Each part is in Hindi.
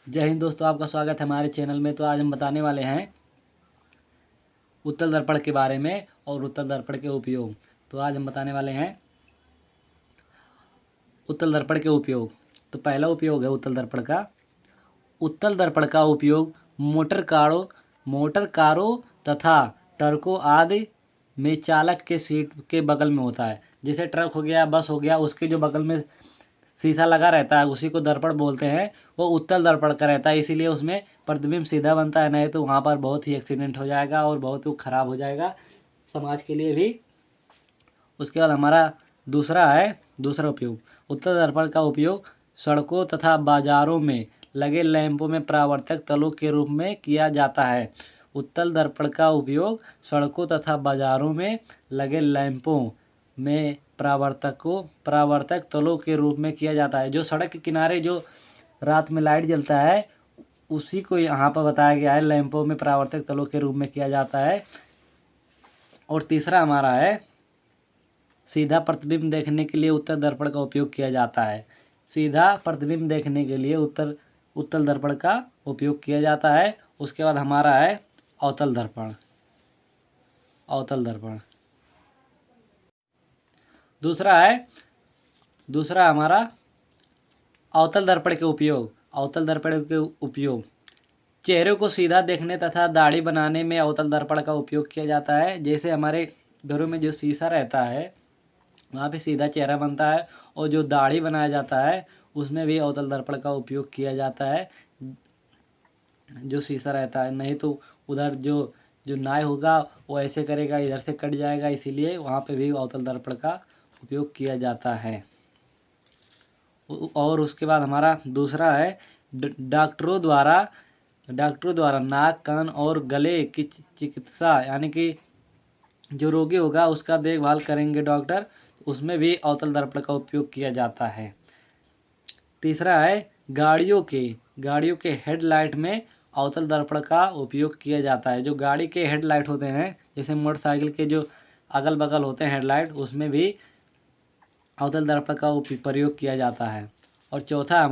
जय हिंद दोस्तों, आपका स्वागत है हमारे चैनल में। तो आज हम बताने वाले हैं उत्तल दर्पण के बारे में और उत्तल दर्पण के उपयोग। तो आज हम बताने वाले हैं उत्तल दर्पण के उपयोग। तो पहला उपयोग है उत्तल दर्पण का। उत्तल दर्पण का उपयोग मोटर कारों तथा ट्रकों आदि में चालक के सीट के बगल में होता है। जैसे ट्रक हो गया, बस हो गया, उसके जो बगल में शीशा लगा रहता है उसी को दर्पण बोलते हैं। वो उत्तल दर्पण का रहता है, इसीलिए उसमें प्रतिबिंब सीधा बनता है, नहीं तो वहाँ पर बहुत ही एक्सीडेंट हो जाएगा और बहुत ही ख़राब हो जाएगा समाज के लिए भी। उसके बाद हमारा दूसरा उपयोग। उत्तल दर्पण का उपयोग सड़कों तथा बाजारों में लगे लैंपों में परावर्तक तलों के रूप में किया जाता है। उत्तल दर्पण का उपयोग सड़कों तथा बाजारों में लगे लैंपों में परावर्तक तलों के रूप में किया जाता है। जो सड़क के किनारे जो रात में लाइट जलता है उसी को यहाँ पर बताया गया है, लैंपों में परावर्तक तलों के रूप में किया जाता है। और तीसरा हमारा है सीधा प्रतिबिंब देखने के लिए उत्तल दर्पण का उपयोग किया जाता है। सीधा प्रतिबिंब देखने के लिए उत्तल दर्पण का उपयोग किया जाता है। उसके बाद हमारा है अवतल दर्पण। दूसरा हमारा अवतल दर्पण के उपयोग। चेहरे को सीधा देखने तथा दाढ़ी बनाने में अवतल दर्पण का उपयोग किया जाता है। जैसे हमारे घरों में जो शीशा रहता है वहाँ पे सीधा चेहरा बनता है, और जो दाढ़ी बनाया जाता है उसमें भी अवतल दर्पण का उपयोग किया जाता है। जो शीशा रहता है, नहीं तो उधर जो जो नाई होगा वो ऐसे करेगा, इधर से कट जाएगा, इसीलिए वहाँ पे भी अवतल दर्पण का उपयोग किया जाता है। और उसके बाद हमारा दूसरा है डॉक्टरों द्वारा नाक, कान और गले की चिकित्सा, यानी कि जो रोगी होगा उसका देखभाल करेंगे डॉक्टर, उसमें भी अवतल दर्पण का उपयोग किया जाता है। तीसरा है गाड़ियों के हेडलाइट में अवतल दर्पण का उपयोग किया जाता है। जो गाड़ी के हेडलाइट होते हैं, जैसे मोटरसाइकिल के जो अगल बगल होते हैं हेडलाइट, उसमें भी अवतल दर्पण का प्रयोग किया जाता है। और चौथा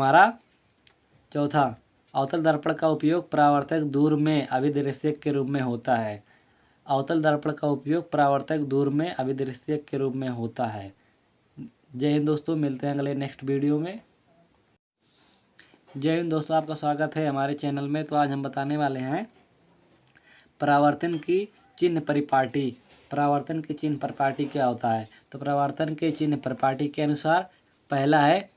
अवतल दर्पण का उपयोग परावर्तक दूर में अभिदृश्यक के रूप में होता है। अवतल दर्पण का उपयोग परावर्तक दूर में अभिदृश्यक के रूप में होता है। जय हिंद दोस्तों, मिलते हैं अगले नेक्स्ट वीडियो में। जय हिंद दोस्तों, आपका स्वागत है हमारे चैनल में। तो आज हम बताने वाले हैं परावर्तन की चिन्ह परिपाटी। परावर्तन के चिन्ह परिपाटी क्या होता है? तो परावर्तन के चिन्ह परिपाटी के अनुसार पहला है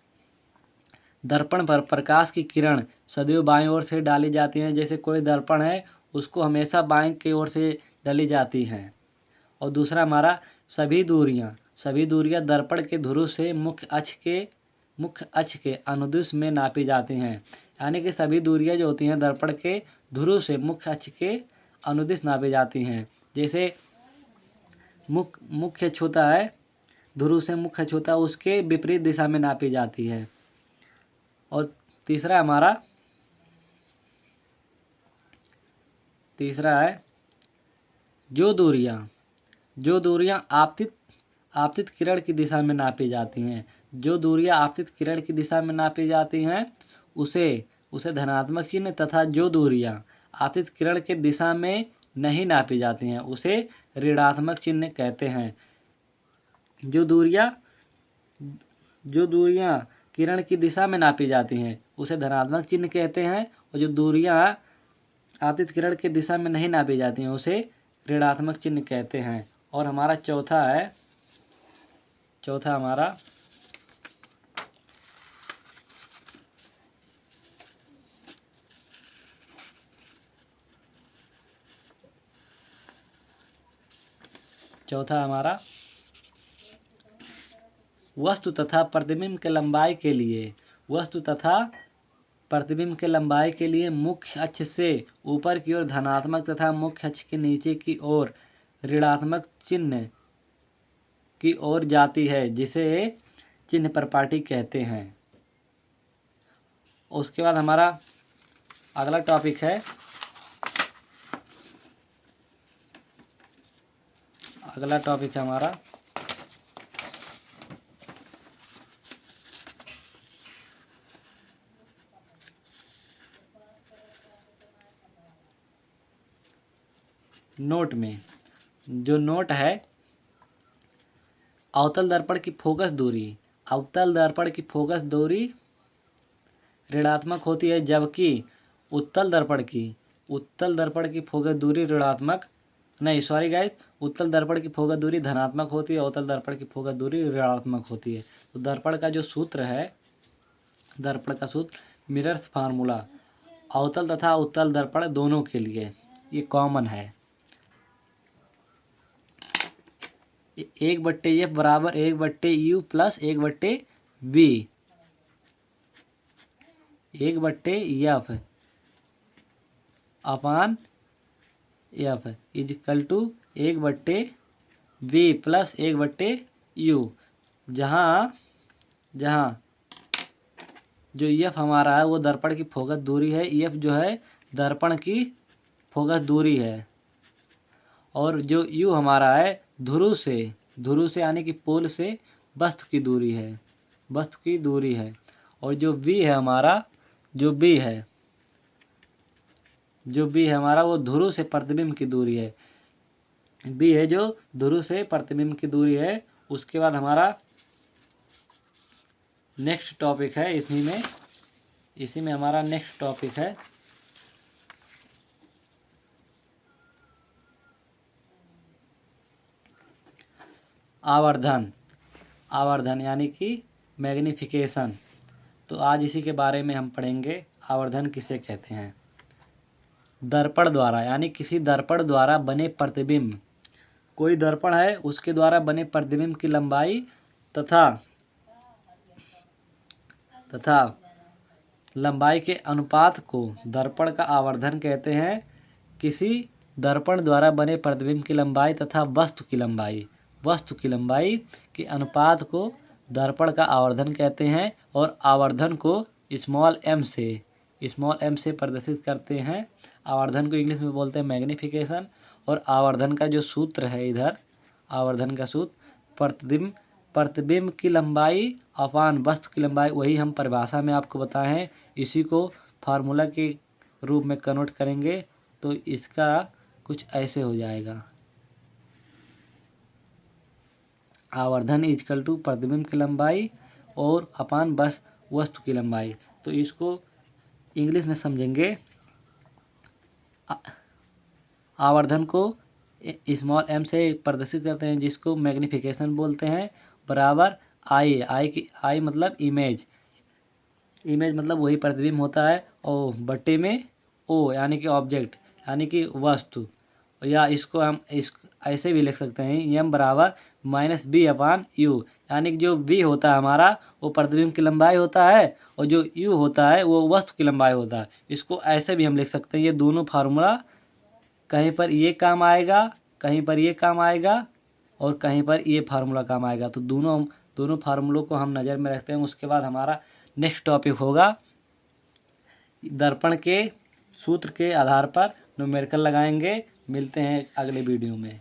दर्पण पर प्रकाश की किरण सदैव बाईं ओर से डाली जाती हैं। जैसे कोई दर्पण है उसको हमेशा बाईं की ओर से डाली जाती हैं। और दूसरा हमारा सभी दूरियां दर्पण के ध्रुव से मुख्य अक्ष के अनुदिश में नापी जाती हैं। यानी कि सभी दूरियां जो होती हैं दर्पण के ध्रुव से मुख्य अक्ष के अनुदिश नापी जाती हैं। जैसे मुख्य छोटा है, ध्रुव से मुख्य छोटा, उसके विपरीत दिशा में नापी जाती है। और तीसरा है जो दूरियां आपतित किरण की दिशा में नापी जाती हैं। जो दूरियां आपतित किरण की दिशा में नापी जाती हैं उसे धनात्मक चिन्ह, तथा जो दूरियां आपतित किरण की दिशा में नहीं नापी जाती हैं उसे ऋणात्मक चिन्ह कहते हैं। जो दूरियां किरण की दिशा में नापी जाती हैं उसे धनात्मक चिन्ह कहते हैं, और जो दूरियां आपतित किरण की दिशा में नहीं नापी जाती हैं उसे ऋणात्मक चिन्ह कहते हैं। और हमारा चौथा हमारा वस्तु तथा प्रतिबिंब के लिए मुख्य अक्ष से ऊपर की ओर धनात्मक तथा मुख्य अक्ष के नीचे की ओर ऋणात्मक चिन्ह की ओर जाती है, जिसे चिन्ह परिपाटी कहते हैं। उसके बाद हमारा अगला टॉपिक है हमारा नोट में जो नोट है, अवतल दर्पण की फोकस दूरी, अवतल दर्पण की फोकस दूरी ऋणात्मक होती है, जबकि उत्तल दर्पण की फोकस दूरी ऋणात्मक नहीं, सॉरी गाइस, उत्तल दर्पण की फोकस दूरी धनात्मक होती है, अवतल दर्पण की फोकस दूरी ऋणात्मक होती है। तो दर्पण का जो सूत्र है, दर्पण का सूत्र मिरर्स फार्मूला अवतल तथा उत्तल दर्पण दोनों के लिए ये कॉमन है। 1/F बराबर 1/U plus 1/B, 1/F upon F is equal to 1/B plus 1/U, जहाँ जो F हमारा है वो दर्पण की फोकस दूरी है, F जो है दर्पण की फोकस दूरी है, और जो U हमारा है ध्रुव से यानी कि पोल से वस्तु की दूरी है, और जो B है हमारा, जो B है हमारा वो ध्रुव से प्रतिबिंब की दूरी है, B है जो ध्रुव से प्रतिबिंब की दूरी है। उसके बाद हमारा नेक्स्ट टॉपिक है, इसी में हमारा नेक्स्ट टॉपिक है आवर्धन यानी कि मैग्निफिकेशन। तो आज इसी के बारे में हम पढ़ेंगे, आवर्धन किसे कहते हैं। दर्पण द्वारा यानी किसी दर्पण द्वारा बने प्रतिबिंब, कोई दर्पण है उसके द्वारा बने प्रतिबिंब की लंबाई तथा लंबाई के अनुपात को दर्पण का आवर्धन कहते हैं। किसी दर्पण द्वारा बने प्रतिबिंब की लंबाई तथा वस्तु की लंबाई के अनुपात को दर्पण का आवर्धन कहते हैं, और आवर्धन को स्मॉल एम से प्रदर्शित करते हैं। आवर्धन को इंग्लिश में बोलते हैं मैग्निफिकेशन। और आवर्धन का जो सूत्र है इधर, आवर्धन का सूत्र प्रतिबिंब की लंबाई अपान वस्तु की लंबाई, वही हम परिभाषा में आपको बताए हैं। इसी को फार्मूला के रूप में कन्वर्ट करेंगे तो इसका कुछ ऐसे हो जाएगा, आवर्धन इजकल टू प्रतिबिंब की लंबाई और अपान वस्तु की लंबाई। तो इसको इंग्लिश में समझेंगे, आवर्धन को स्मॉल एम से प्रदर्शित करते हैं जिसको मैग्निफिकेशन बोलते हैं, बराबर आई मतलब इमेज मतलब वही प्रतिबिंब होता है, और बट्टे में ओ यानी कि ऑब्जेक्ट यानी कि वस्तु, या इसको हम ऐसे भी लिख सकते हैं, एम बराबर -B अपान U, यानी कि जो B होता है हमारा वो प्रतिबिंब की लंबाई होता है, और जो U होता है वो वस्तु की लंबाई होता है। इसको ऐसे भी हम लिख सकते हैं। ये दोनों फार्मूला कहीं पर ये काम आएगा, कहीं पर ये काम आएगा, और कहीं पर ये फार्मूला काम आएगा। तो दोनों फार्मूलों को हम नज़र में रखते हैं। उसके बाद हमारा नेक्स्ट टॉपिक होगा, दर्पण के सूत्र के आधार पर न्यूमेरिकल लगाएंगे। मिलते हैं अगले वीडियो में।